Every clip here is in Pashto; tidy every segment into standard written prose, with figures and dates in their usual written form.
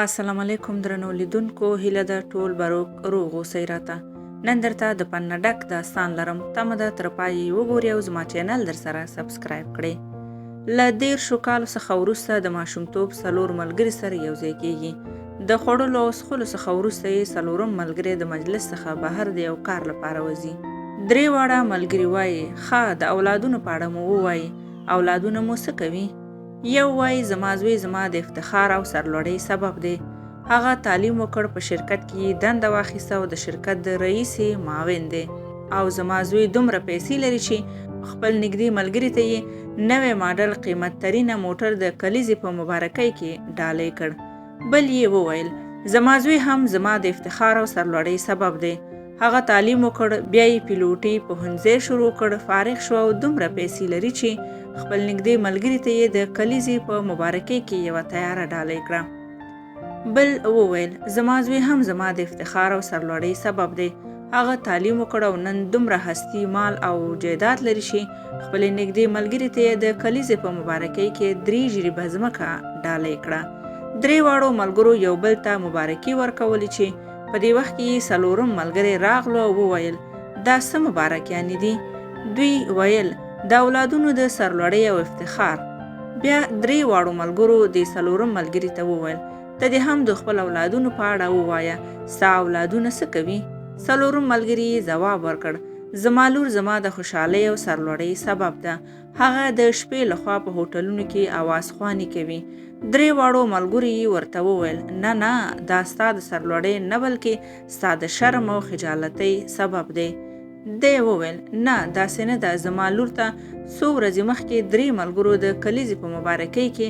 السلام علیکم درنو لیدونکو، هیله ده ټول به روغ اوسئ راته. نن درته د پنه ډک داستان لرم. تمه ده تر پایه وګورئ او زما چینل در سره سبسکرایب کړئ. له 13 کالو څخه وروسته د ماشومتوب 4 ملګري سره یوځای کیږي. د خوړلو او څښلو څخه وروسته یې 4 ملګری د مجلس څخه بهر د یو کار لپاره وځي. 3 واړه ملګري وایي ښه د اولادونو په اړه مو ووایي. اولادونه مو څه کوي؟ یو وایي زما زوی زما د افتخار او سرلوړۍ سبب دی. هغه تعلیم وکړ، په شرکت کې دنده واخیسته او د شرکت د رئیس معاون دی. او زما زوی دومره پیسې لري چې خپل نږدې ملګري ته یې نوی ماډل قیمت ترینه موټر د کلیزې په مبارکۍ کې ډالۍ کړ. بل یې وویل زما زوی هم زما د افتخار او سرلوړۍ سبب دی. هغه تعلیم وکړ، بیا یې پیلوټي پوهنځی شروع کړ، فارغ شو او دومره پیسې لري چې خپل نږدې ملګري ته یې د کلیزې په مبارکۍ کې یوه تیاره ډالۍ کړه. بل وویل زما زوی هم زما د افتخار او سرلوړۍ سبب دی. هغه تعلیم وکړ او نن دومره هستي، مال او جایداد لري چې خپل نږدې ملګري ته یې د کلیزې په مبارکۍ کې 3 جریبه ځمکه ډالۍ کړه. 3 واړو ملګرو یو بل ته مبارکي ورکولې چې په دې وخت کې 4 ملګری راغلو او وویل دا څه مبارکیانې دي؟ دوی ویل د اولادونو د سرلوړۍ او افتخار. بیا 3 واړو ملګرو د 4 ملګري ته وویل ته دې هم د خپل اولادونو په اړه ووایه، ستا اولادونه څه کوي؟ 4 ملګري ځواب ورکړ زما لور زما د خوشحالۍ او سرلوړۍ سبب ده. هغه د شپې لخوا په هوټلونو کې آوازخواني کوي. 3 واړو ملګري ورته وویل نه دا ستا د سرلوړۍ نه بلکې ستا د شرم او خجالتۍ سبب دی. دی وویل نه داسې نه ده. زما لور ته څو ورځې مخکې 3 ملګرو د کلیزې په مبارکۍ کې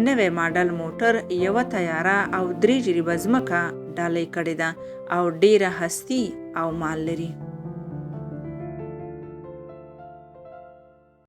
نوی ماډل موټر، یوه تیاره او 3 جریبه ځمکه ډالۍ کړې ده او ډیره هستي او مال لري.